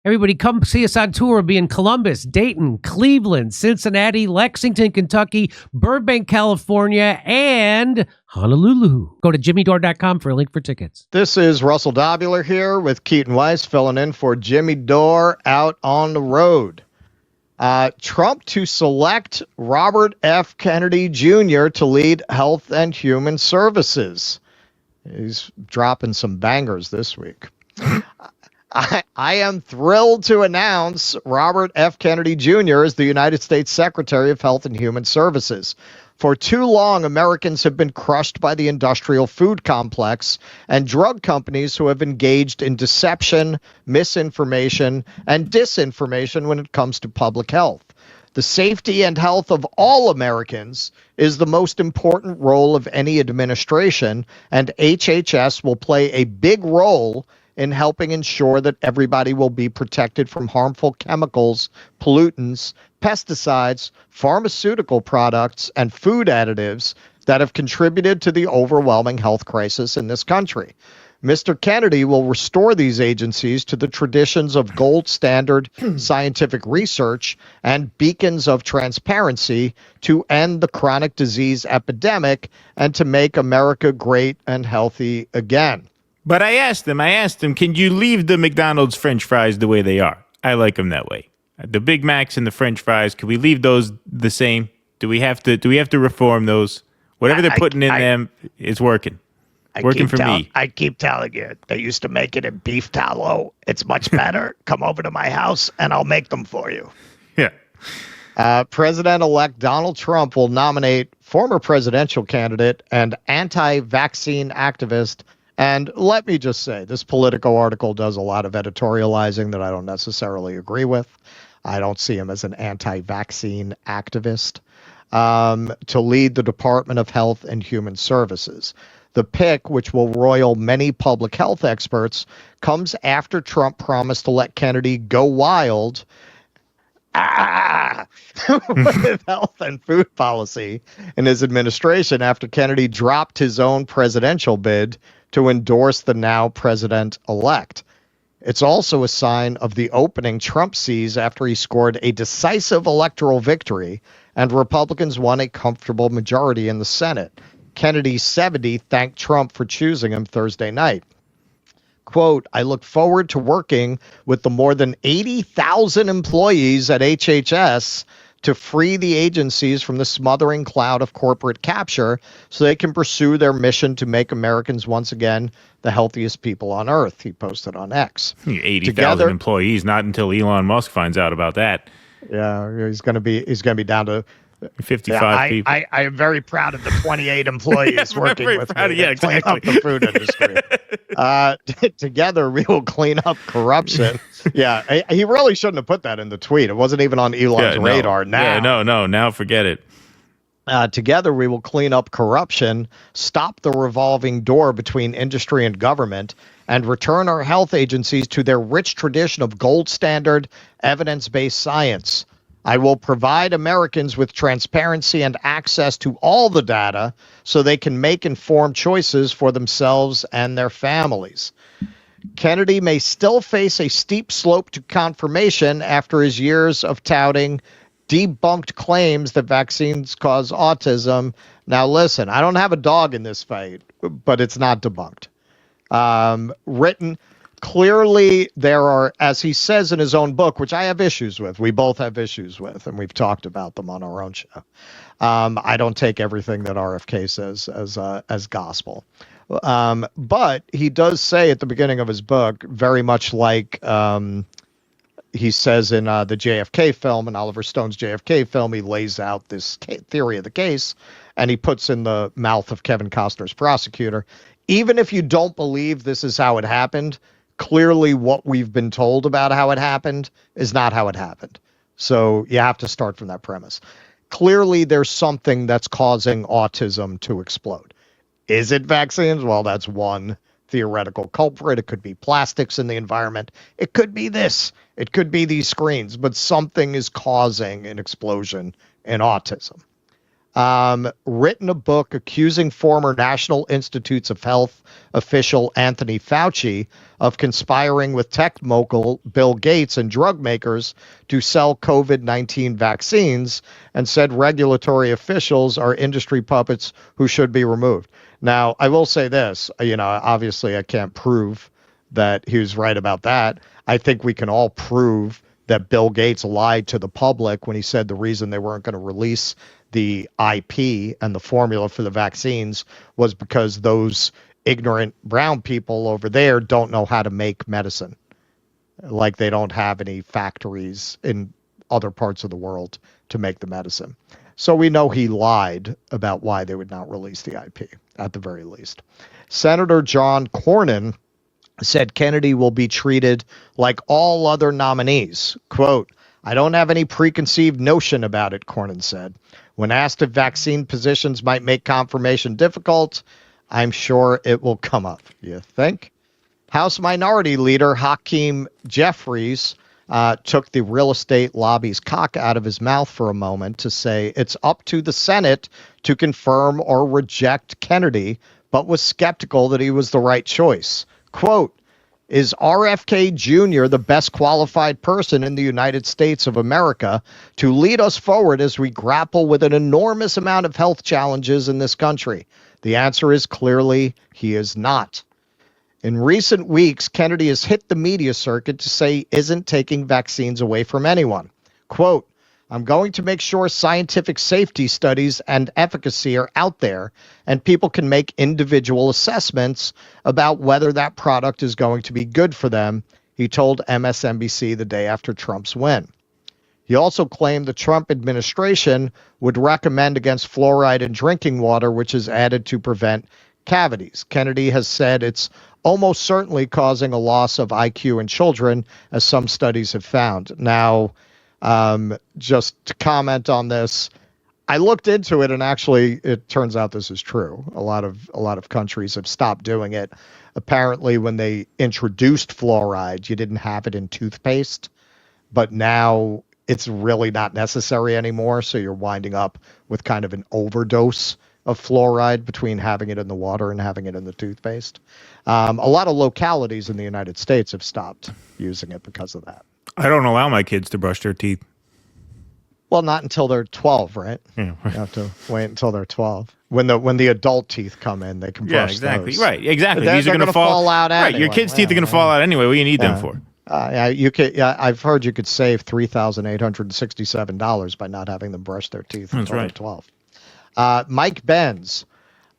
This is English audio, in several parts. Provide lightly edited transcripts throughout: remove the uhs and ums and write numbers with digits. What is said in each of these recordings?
Everybody come see us on tour. We'll be in Columbus, Dayton, Cleveland, Cincinnati, Lexington, Kentucky, Burbank, California, and Honolulu. Go to jimmydore.com for a link for tickets. This is Russell Dobular here with Keaton Weiss filling in for Jimmy Dore out on the road. Trump to select Robert F. Kennedy Jr. to lead Health and Human Services. He's dropping some bangers this week. I am thrilled to announce Robert F. Kennedy Jr. as the United States Secretary of Health and Human Services. For too long, Americans have been crushed by the industrial food complex and drug companies who have engaged in deception, misinformation, and disinformation when it comes to public health. The safety and health of all Americans is the most important role of any administration, and HHS will play a big role in helping ensure that everybody will be protected from harmful chemicals, pollutants, pesticides, pharmaceutical products, and food additives that have contributed to the overwhelming health crisis in this country. Mr. Kennedy will restore these agencies to the traditions of gold standard scientific research and beacons of transparency to end the chronic disease epidemic and to make America great and healthy again. But I asked him, can you leave the McDonald's French fries the way they are? I like them that way. The Big Macs and the French fries, can we leave those the same? Do we have to reform those? Whatever they're putting in them is working. Working for me. I keep telling you, they used to make it in beef tallow. It's much better. Come over to my house and I'll make them for you. Yeah. President-elect Donald Trump will nominate former presidential candidate and anti-vaccine activist. And let me just say, this Politico article does a lot of editorializing that I don't necessarily agree with. I don't see him as an anti-vaccine activist to lead the Department of Health and Human Services. The pick, which will roil many public health experts, comes after Trump promised to let Kennedy go wild with health and food policy in his administration after Kennedy dropped his own presidential bid to endorse the now president-elect. It's also a sign of the opening Trump sees after he scored a decisive electoral victory and Republicans won a comfortable majority in the Senate. Kennedy's 70 thanked Trump for choosing him Thursday night. Quote, I look forward to working with the more than 80,000 employees at HHS to free the agencies from the smothering cloud of corporate capture so they can pursue their mission to make Americans once again the healthiest people on earth, he posted on X. 80,000 employees, not until Elon Musk finds out about that. Yeah, he's going to be down to 55 people. I am very proud of the 28 employees working with me to clean up the food industry. Together, we will clean up corruption. Yeah, he really shouldn't have put that in the tweet. It wasn't even on Elon's radar. Now forget it. Together, we will clean up corruption, stop the revolving door between industry and government, and return our health agencies to their rich tradition of gold standard, evidence-based science. I will provide Americans with transparency and access to all the data so they can make informed choices for themselves and their families. Kennedy may still face a steep slope to confirmation after his years of touting debunked claims that vaccines cause autism. Now, listen, I don't have a dog in this fight, but it's not debunked. Clearly, there are, as he says in his own book, which I have issues with, we both have issues with, and we've talked about them on our own show. I don't take everything that RFK says as gospel. But he does say at the beginning of his book, very much like he says in the JFK film, in Oliver Stone's JFK film, he lays out this theory of the case, and he puts in the mouth of Kevin Costner's prosecutor, even if you don't believe this is how it happened, clearly what we've been told about how it happened is not how it happened. So you have to start from that premise. Clearly, there's something that's causing autism to explode. Is it vaccines? Well, that's one theoretical culprit. It could be plastics in the environment. It could be this. It could be these screens. But something is causing an explosion in autism. written a book accusing former National Institutes of Health official Anthony Fauci of conspiring with tech mogul Bill Gates and drug makers to sell COVID-19 vaccines, and said regulatory officials are industry puppets who should be removed. Now, I will say this, obviously I can't prove that he was right about that. I think we can all prove that Bill Gates lied to the public when he said the reason they weren't going to release the IP and the formula for the vaccines was because those ignorant brown people over there don't know how to make medicine. Like they don't have any factories in other parts of the world to make the medicine. So we know he lied about why they would not release the IP, at the very least. Senator John Cornyn said Kennedy will be treated like all other nominees. Quote, I don't have any preconceived notion about it, Cornyn said. When asked if vaccine positions might make confirmation difficult, I'm sure it will come up. You think? House Minority Leader Hakeem Jeffries took the real estate lobby's cock out of his mouth for a moment to say it's up to the Senate to confirm or reject Kennedy, but was skeptical that he was the right choice. Quote, is RFK Jr. the best qualified person in the United States of America to lead us forward as we grapple with an enormous amount of health challenges in this country? The answer is clearly he is not. In recent weeks, Kennedy has hit the media circuit to say he isn't taking vaccines away from anyone. Quote, I'm going to make sure scientific safety studies and efficacy are out there and people can make individual assessments about whether that product is going to be good for them, he told MSNBC the day after Trump's win. He also claimed the Trump administration would recommend against fluoride in drinking water, which is added to prevent cavities. Kennedy has said it's almost certainly causing a loss of IQ in children, as some studies have found. Now, just to comment on this, I looked into it, and actually it turns out this is true. A lot of countries have stopped doing it. Apparently, when they introduced fluoride, you didn't have it in toothpaste, but now it's really not necessary anymore. So you're winding up with kind of an overdose of fluoride between having it in the water and having it in the toothpaste. A lot of localities in the United States have stopped using it because of that. I don't allow my kids to brush their teeth. Well, not until they're 12, right? Yeah. You have to wait until they're 12. When the adult teeth come in, they can brush exactly. those. Right, exactly. They're These are going to fall out anyway. Right, your kids' teeth are going to fall out anyway. What do you need them for? I've heard you could save $3,867 by not having them brush their teeth until they're 12. Mike Benz,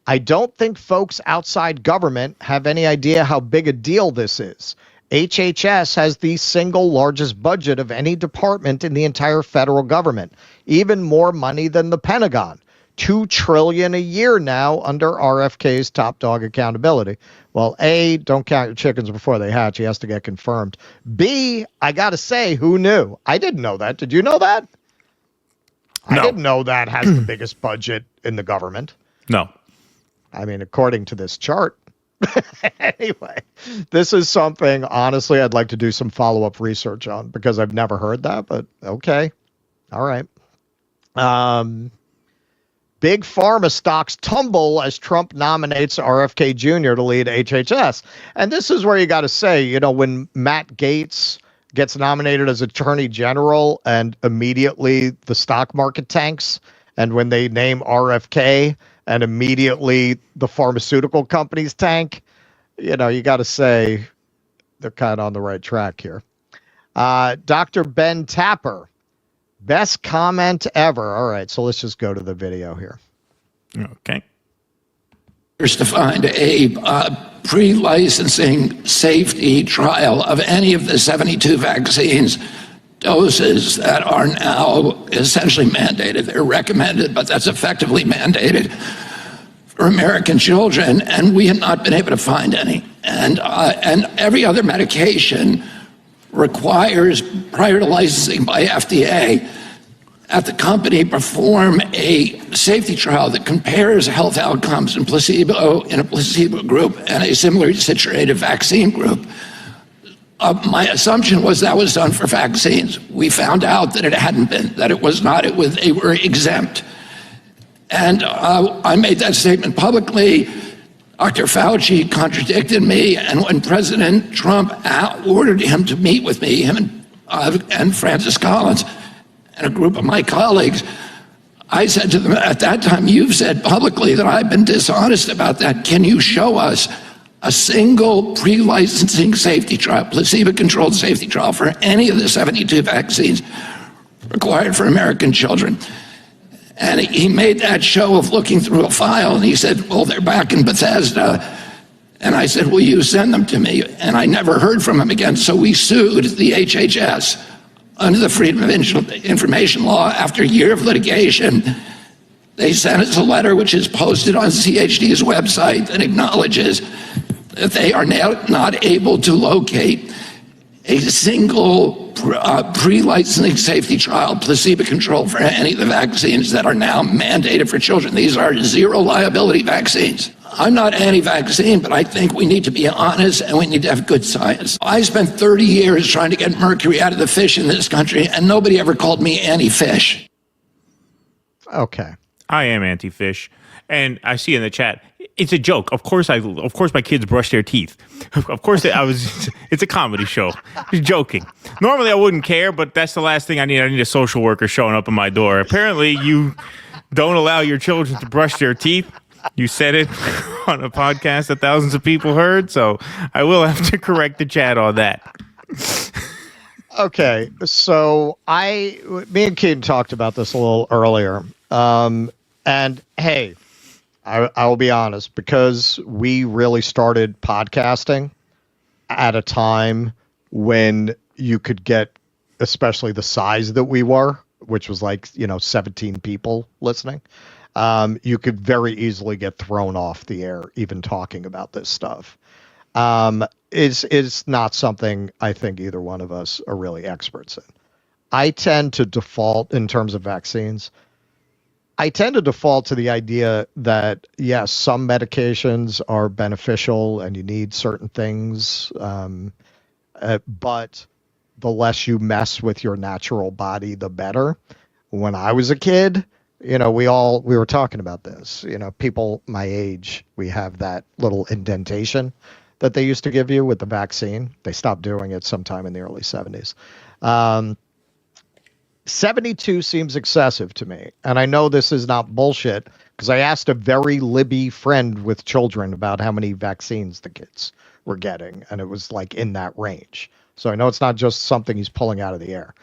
I don't think folks outside government have any idea how big a deal this is. HHS has the single largest budget of any department in the entire federal government, even more money than the Pentagon. $2 trillion a year now under RFK's top dog accountability. Well, A, don't count your chickens before they hatch. He has to get confirmed. B, I got to say, who knew? I didn't know that. Did you know that? No. I didn't know that has the biggest budget in the government. No. I mean, according to this chart. Anyway, this is something, honestly, I'd like to do some follow-up research on because I've never heard that, but okay. All right. Big Pharma stocks tumble as Trump nominates RFK Jr. to lead HHS. And this is where you got to say, when Matt Gaetz gets nominated as Attorney General and immediately the stock market tanks, and when they name RFK and immediately the pharmaceutical companies tank, you got to say they're kind of on the right track here. Dr. Ben Tapper, best comment ever. All right, so let's just go to the video here. Okay. To find a pre-licensing safety trial of any of the 72 vaccines doses that are now essentially mandated. They're recommended, but that's effectively mandated for American children, and we have not been able to find any. And every other medication requires, prior to licensing by FDA, that the company perform a safety trial that compares health outcomes in a placebo group and a similarly situated vaccine group. My assumption was that was done for vaccines. We found out that it hadn't been, that it was not. They were exempt. And I made that statement publicly. Dr. Fauci contradicted me, and when President Trump ordered him to meet with me, him and Francis Collins and a group of my colleagues, I said to them at that time, you've said publicly that I've been dishonest about that. Can you show us a single pre-licensing safety trial, placebo-controlled safety trial for any of the 72 vaccines required for American children? And he made that show of looking through a file, and he said, well, they're back in Bethesda. And I said, will you send them to me? And I never heard from him again, so we sued the HHS under the Freedom of Information Law. After a year of litigation, they sent us a letter which is posted on CHD's website that acknowledges that they are now not able to locate a single pre-licensing safety trial, placebo-controlled for any of the vaccines that are now mandated for children. These are zero liability vaccines. I'm not anti-vaccine, but I think we need to be honest and we need to have good science. I spent 30 years trying to get mercury out of the fish in this country, and nobody ever called me anti-fish. Okay. I am anti-fish. And I see in the chat, it's a joke. Of course my kids brush their teeth. Of course it's a comedy show. Just joking. Normally I wouldn't care, but that's the last thing I need. I need a social worker showing up at my door. Apparently you don't allow your children to brush their teeth. You said it on a podcast that thousands of people heard, so I will have to correct the chat on that. Okay, so me and Keaton talked about this a little earlier. And hey, I will be honest, because we really started podcasting at a time when you could get, especially the size that we were, which was like, 17 people listening. You could very easily get thrown off the air, even talking about this stuff. Is not something I think either one of us are really experts in. I tend to default in terms of vaccines. I tend to default to the idea that, yes, some medications are beneficial and you need certain things, but the less you mess with your natural body, the better. When I was a kid, we were talking about this, people my age, we have that little indentation that they used to give you with the vaccine. They stopped doing it sometime in the early 70s. 72 seems excessive to me. And I know this is not bullshit because I asked a very Libby friend with children about how many vaccines the kids were getting. And it was like in that range. So I know it's not just something he's pulling out of the air.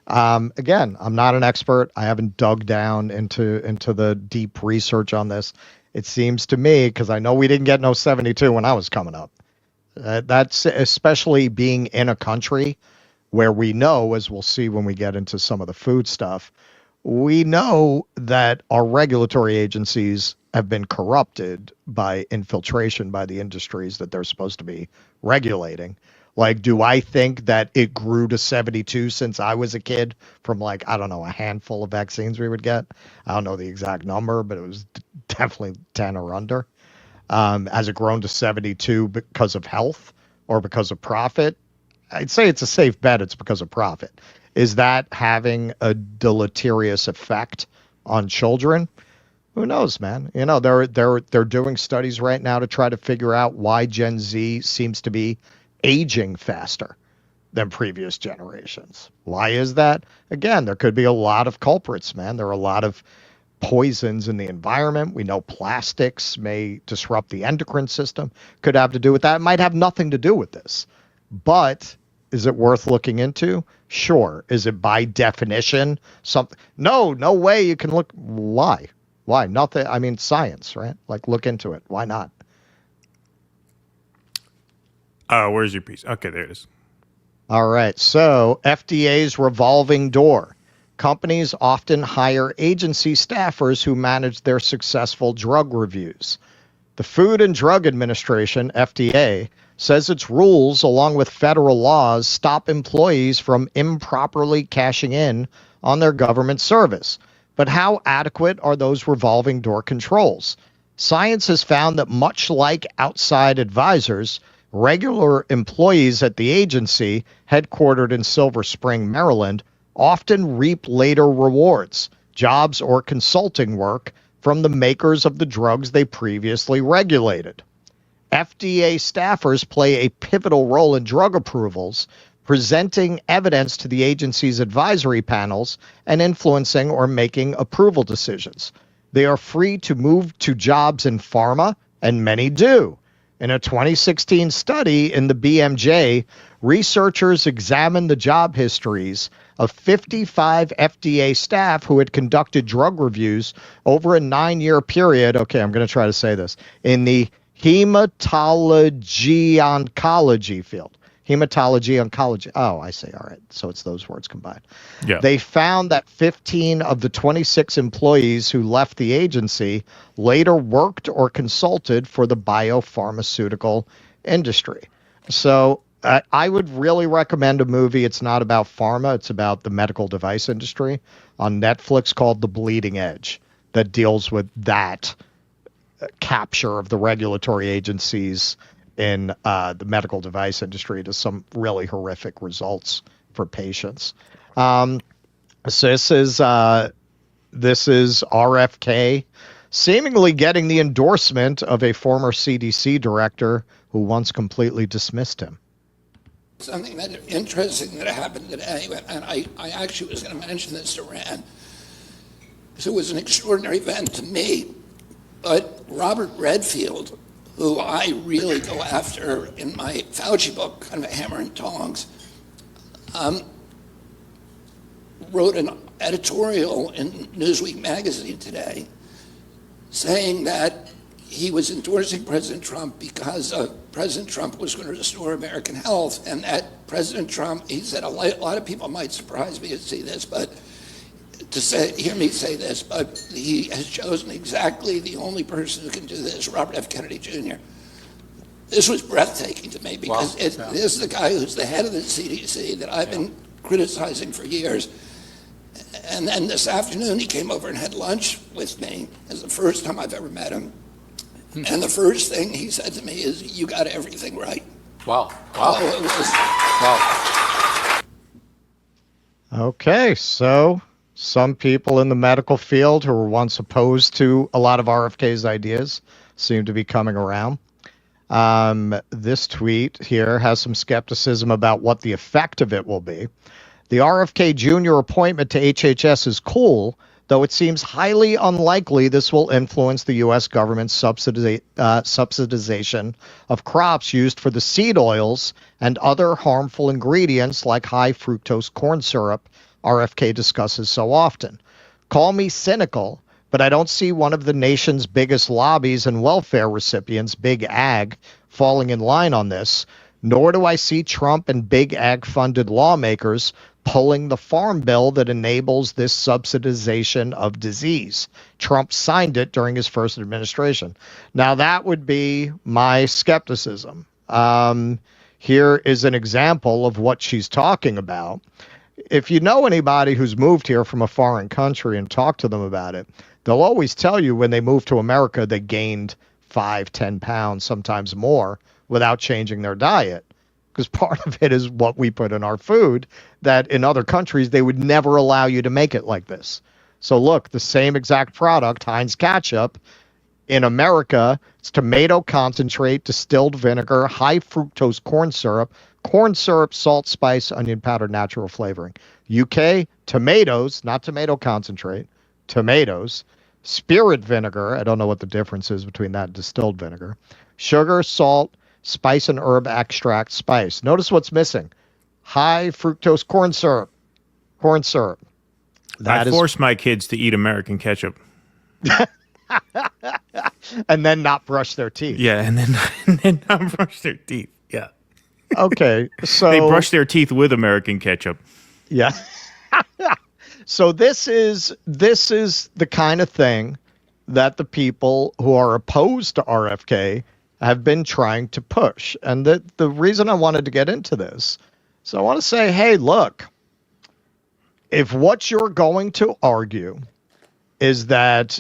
Again, I'm not an expert. I haven't dug down into the deep research on this. It seems to me, because I know we didn't get no 72 when I was coming up. That's especially being in a country where we know, as we'll see when we get into some of the food stuff, we know that our regulatory agencies have been corrupted by infiltration by the industries that they're supposed to be regulating. Like, do I think that it grew to 72 since I was a kid from a handful of vaccines we would get? I don't know the exact number, but it was definitely 10 or under. Has it grown to 72 because of health or because of profit? I'd say it's a safe bet it's because of profit. Is that having a deleterious effect on children? Who knows, man? They're doing studies right now to try to figure out why Gen Z seems to be aging faster than previous generations. Why is that? Again, there could be a lot of culprits, man. There are a lot of poisons in the environment. We know plastics may disrupt the endocrine system. Could have to do with that. It might have nothing to do with this. But is it worth looking into? Sure. Is it by definition something? No way you can look. Why? Nothing. I mean, science, right? Like, look into it. Why not? Where's your piece? Okay, there it is. All right. So FDA's revolving door. Companies often hire agency staffers who manage their successful drug reviews. The Food and Drug Administration, FDA, says its rules, along with federal laws, stop employees from improperly cashing in on their government service. But how adequate are those revolving door controls? Science has found that much like outside advisors, regular employees at the agency, headquartered in Silver Spring, Maryland, often reap later rewards, jobs or consulting work from the makers of the drugs they previously regulated. FDA staffers play a pivotal role in drug approvals, presenting evidence to the agency's advisory panels and influencing or making approval decisions. They are free to move to jobs in pharma, and many do. In a 2016 study in the BMJ, researchers examined the job histories of 55 FDA staff who had conducted drug reviews over a 9-year period. Okay, I'm going to try to say this. In the hematology oncology field. Hematology oncology. Oh, I see. All right. So it's those words combined. Yeah. They found that 15 of the 26 employees who left the agency later worked or consulted for the biopharmaceutical industry. So I would really recommend a movie. It's not about pharma. It's about the medical device industry on Netflix called The Bleeding Edge that deals with that capture of the regulatory agencies in the medical device industry to some really horrific results for patients. So this is RFK seemingly getting the endorsement of a former CDC director who once completely dismissed him. Something that interesting that happened today, and I actually was going to mention this to Rand, because it was an extraordinary event to me. But Robert Redfield, who I really go after in my Fauci book, kind of a hammer and tongs, wrote an editorial in Newsweek magazine today saying that he was endorsing President Trump because President Trump was going to restore American health, and that President Trump, he said, a lot of people might surprise me to see this, but hear me say this, but he has chosen exactly the only person who can do this, Robert F. Kennedy Jr. This was breathtaking to me because this is the guy who's the head of the CDC that I've been criticizing for years. And then this afternoon he came over and had lunch with me. It's the first time I've ever met him. And the first thing he said to me is, "You got everything right." Wow. Okay, so some people in the medical field who were once opposed to a lot of RFK's ideas seem to be coming around. This tweet here has some skepticism about what the effect of it will be. The RFK Jr. appointment to HHS is cool, though it seems highly unlikely this will influence the U.S. government's subsidization of crops used for the seed oils and other harmful ingredients like high fructose corn syrup RFK discusses so often. Call me cynical, but I don't see one of the nation's biggest lobbies and welfare recipients, Big Ag, falling in line on this, nor do I see Trump and Big Ag-funded lawmakers pulling the farm bill that enables this subsidization of disease. Trump signed it during his first administration. Now, that would be my skepticism. Here is an example of what she's talking about. If you know anybody who's moved here from a foreign country and talk to them about it, they'll always tell you when they moved to America, they gained 5-10 pounds, sometimes more, without changing their diet. Because part of it is what we put in our food that in other countries, they would never allow you to make it like this. So look, the same exact product, Heinz ketchup, in America, it's tomato concentrate, distilled vinegar, high fructose corn syrup, salt, spice, onion powder, natural flavoring. UK, tomatoes, not tomato concentrate, tomatoes, spirit vinegar. I don't know what the difference is between that and distilled vinegar. Sugar, salt, spice and herb extract, spice. Notice what's missing. High fructose corn syrup. Corn syrup. I force my kids to eat American ketchup. And then not brush their teeth. Yeah, and then not brush their teeth. Yeah. Okay, so they brush their teeth with American ketchup. Yeah. So this is the kind of thing that the people who are opposed to RFK have been trying to push. And the reason I wanted to get into this, so I want to say, hey, look, if what you're going to argue is that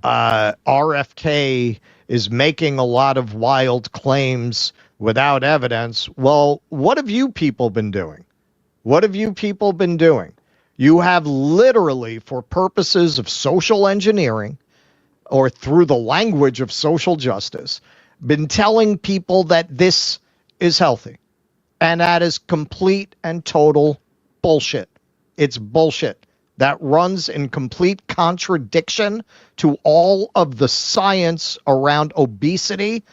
RFK is making a lot of wild claims without evidence, well, what have you people been doing? What have you people been doing? You have literally, for purposes of social engineering or through the language of social justice, been telling people that this is healthy. And that is complete and total bullshit. It's bullshit. That runs in complete contradiction to all of the science around obesity,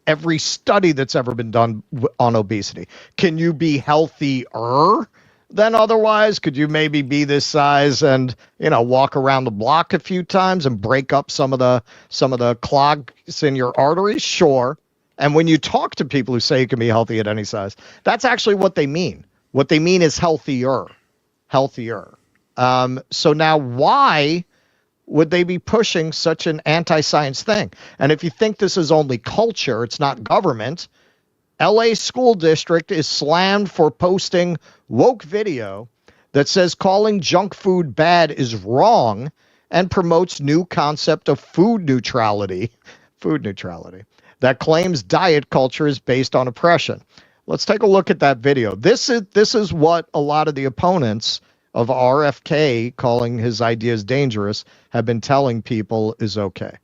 every study that's ever been done on obesity. Can you be healthier than otherwise? Could you maybe be this size and, walk around the block a few times and break up some of the clogs in your arteries? Sure. And when you talk to people who say you can be healthy at any size, that's actually what they mean. What they mean is healthier. So now why would they be pushing such an anti-science thing? And if you think this is only culture, it's not government, LA school district is slammed for posting woke video that says calling junk food bad is wrong and promotes new concept of food neutrality that claims diet culture is based on oppression. Let's take a look at that video. This is what a lot of the opponents of RFK, calling his ideas dangerous, have been telling people is okay.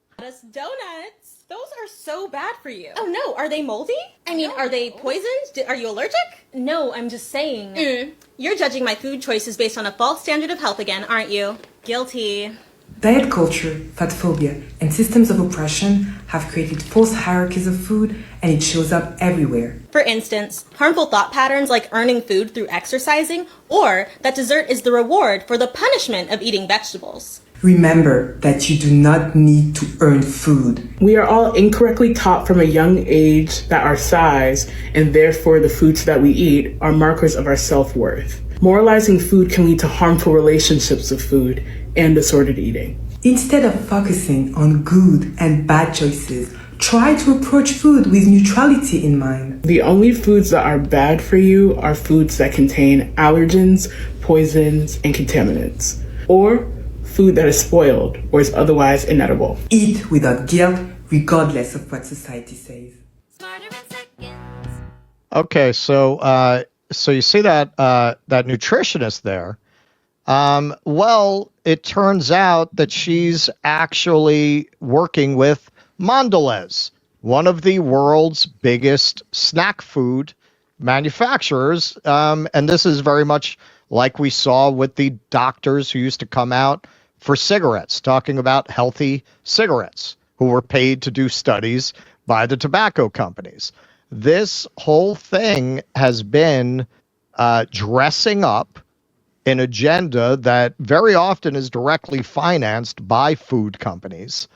Donuts. Those are so bad for you. Oh no, are they moldy? I mean, are they poisoned? Are you allergic? No, I'm just saying. You're judging my food choices based on a false standard of health again, aren't you? Guilty. Diet culture, fat phobia, and systems of oppression have created false hierarchies of food, and it shows up everywhere. For instance, harmful thought patterns like earning food through exercising, or that dessert is the reward for the punishment of eating vegetables. Remember that you do not need to earn food. We are all incorrectly taught from a young age that our size, and therefore the foods that we eat, are markers of our self-worth. Moralizing food can lead to harmful relationships with food and disordered eating. Instead of focusing on good and bad choices, try to approach food with neutrality in mind. The only foods that are bad for you are foods that contain allergens, poisons, and contaminants, or food that is spoiled or is otherwise inedible. Eat without guilt, regardless of what society says. Okay, so you see that nutritionist there. Well, it turns out that she's actually working with Mondelez, one of the world's biggest snack food manufacturers. And this is very much like we saw with the doctors who used to come out for cigarettes, talking about healthy cigarettes, who were paid to do studies by the tobacco companies. This whole thing has been dressing up an agenda that very often is directly financed by food companies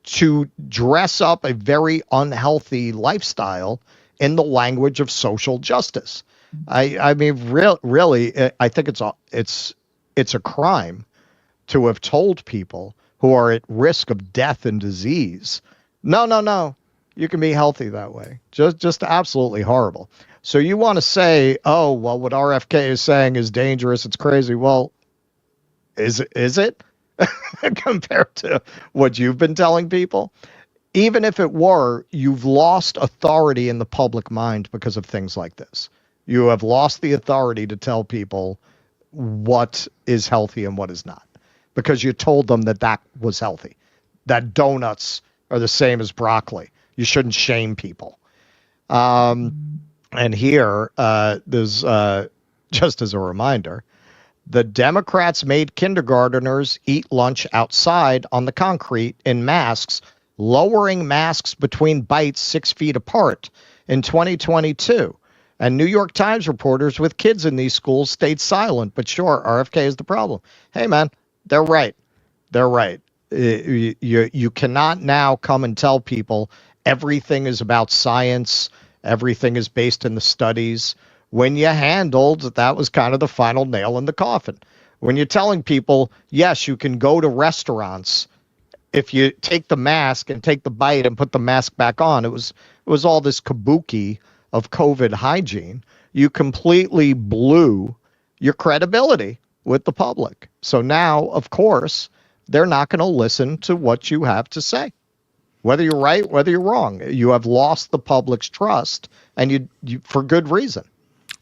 to dress up a very unhealthy lifestyle in the language of social justice. I mean, really, I think it's a crime to have told people who are at risk of death and disease, no, you can be healthy that way. Just absolutely horrible. So you want to say, oh, well, what RFK is saying is dangerous, it's crazy. Well, is it? Compared to what you've been telling people? Even if it were, you've lost authority in the public mind because of things like this. You have lost the authority to tell people what is healthy and what is not, because you told them that was healthy, that donuts are the same as broccoli. You shouldn't shame people. And here, there's just as a reminder, the Democrats made kindergarteners eat lunch outside on the concrete in masks, lowering masks between bites 6 feet apart in 2022. And New York Times reporters with kids in these schools stayed silent. But sure, RFK is the problem. Hey, man, they're right. They're right. You cannot now come and tell people everything is about science. Everything is based in the studies. When you handled, that was kind of the final nail in the coffin. When you're telling people, yes, you can go to restaurants if you take the mask and take the bite and put the mask back on. It was all this kabuki of COVID hygiene. You completely blew your credibility with the public. So now, of course, they're not going to listen to what you have to say. Whether you're right, whether you're wrong, you have lost the public's trust, and you for good reason.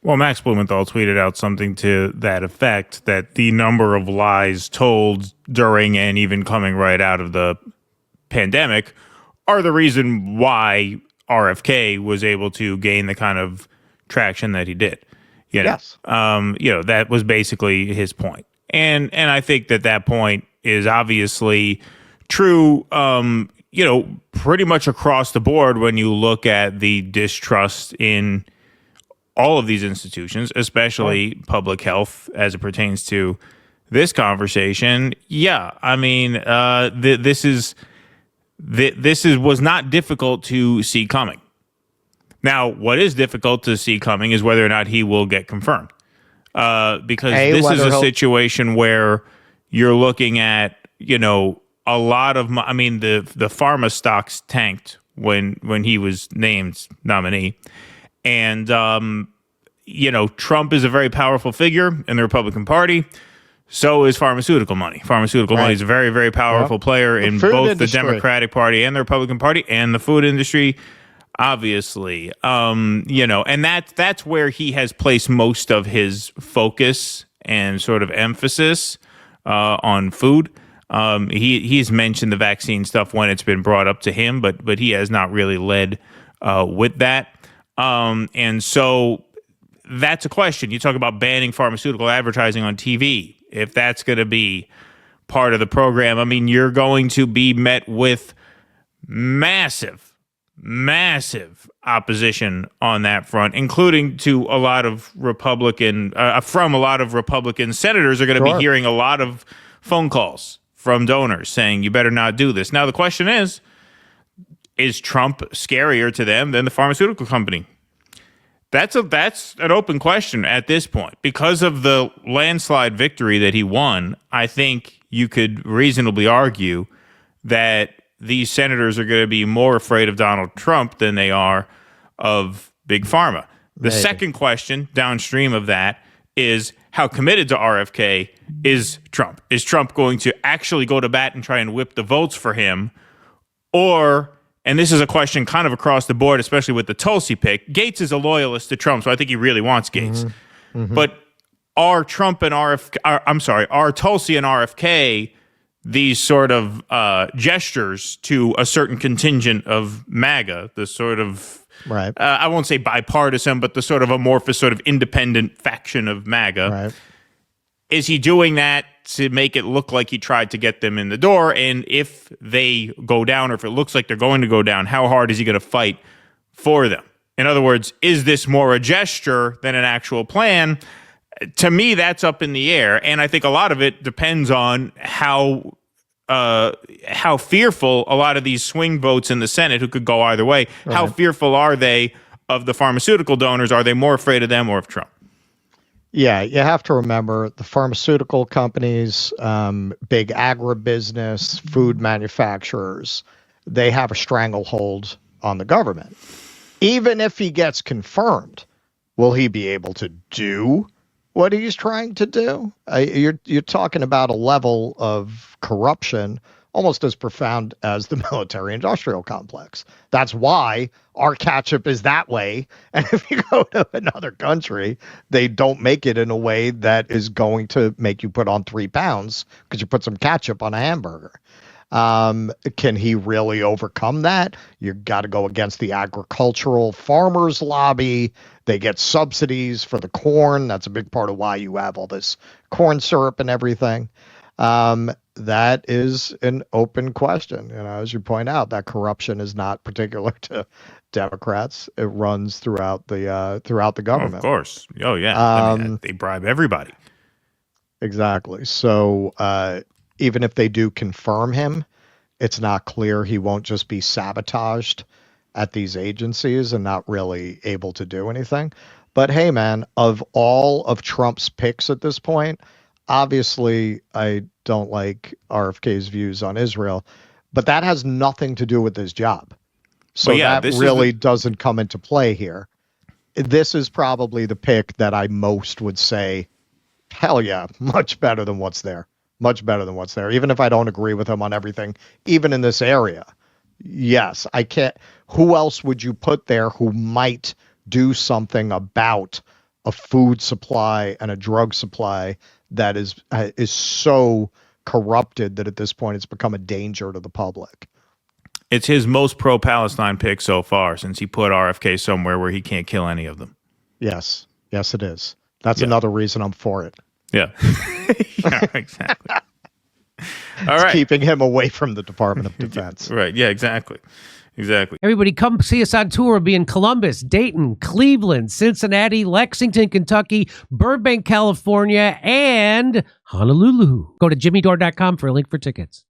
Well, Max Blumenthal tweeted out something to that effect, that the number of lies told during and even coming right out of the pandemic are the reason why RFK was able to gain the kind of traction that he did. Yes. That was basically his point. And I think that point is obviously true, pretty much across the board when you look at the distrust in all of these institutions, especially public health as it pertains to this conversation. Yeah, I mean, this was not difficult to see coming. Now, what is difficult to see coming is whether or not he will get confirmed, because this is a situation where you're looking at, a lot of, the Pharma stocks tanked when he was named nominee. And, Trump is a very powerful figure in the Republican Party. So is pharmaceutical money. Pharmaceutical money is a very, very powerful player in both industry. The Democratic Party and the Republican Party and the food industry, obviously. And that's where he has placed most of his focus and sort of emphasis on food. He's mentioned the vaccine stuff when it's been brought up to him, but he has not really led with that. And so that's a question. You talk about banning pharmaceutical advertising on TV. If that's going to be part of the program, I mean, you're going to be met with massive opposition on that front, including to a lot of Republican senators are going to be hearing a lot of phone calls from donors saying, you better not do this. Now, the question is Trump scarier to them than the pharmaceutical company? That's an open question at this point. Because of the landslide victory that he won, I think you could reasonably argue that these senators are going to be more afraid of Donald Trump than they are of Big Pharma. The second question downstream of that is, how committed to RFK is Trump? Is Trump going to actually go to bat and try and whip the votes for him? Or, and this is a question kind of across the board, especially with the Tulsi pick, Gates is a loyalist to Trump, so I think he really wants Gates. Mm-hmm. Mm-hmm. But are Tulsi and RFK these sort of gestures to a certain contingent of MAGA, the sort of, I won't say bipartisan, but the sort of amorphous sort of independent faction of MAGA? Right. Is he doing that to make it look like he tried to get them in the door? And if they go down, or if it looks like they're going to go down, how hard is he going to fight for them? In other words, is this more a gesture than an actual plan? To me, that's up in the air. And I think a lot of it depends on how fearful a lot of these swing votes in the Senate, who could go either way, how fearful are they of the pharmaceutical donors? Are they more afraid of them or of Trump? Yeah, you have to remember the pharmaceutical companies, big agribusiness, food manufacturers, they have a stranglehold on the government. Even if he gets confirmed, will he be able to do what he's trying to do? You're talking about a level of corruption almost as profound as the military-industrial complex. That's why our ketchup is that way. And if you go to another country, they don't make it in a way that is going to make you put on 3 pounds because you put some ketchup on a hamburger. Can he really overcome that? You got to go against the agricultural farmers lobby. They get subsidies for the corn. That's a big part of why you have all this corn syrup and everything. That is an open question. As you point out, that corruption is not particular to Democrats. It runs throughout the government. Of course. Oh yeah. They bribe everybody. Exactly. So even if they do confirm him, it's not clear he won't just be sabotaged at these agencies and not really able to do anything. But hey, man, of all of Trump's picks at this point, obviously I don't like RFK's views on Israel, but that has nothing to do with his job. So that really doesn't come into play here. This is probably the pick that I most would say, hell yeah, much better than what's there. Much better than what's there. Even if I don't agree with him on everything, even in this area. Yes, I can't. Who else would you put there who might do something about a food supply and a drug supply that is so corrupted that at this point it's become a danger to the public. It's his most pro-Palestine pick so far since he put RFK somewhere where he can't kill any of them. Yes, it is. That's another reason I'm for it. Yeah, yeah, exactly. All right, keeping him away from the Department of Defense. Right? Yeah, exactly. Everybody come see us on tour. We'll be in Columbus, Dayton, Cleveland, Cincinnati, Lexington, Kentucky, Burbank, California, and Honolulu. Go to jimmydore.com for a link for tickets.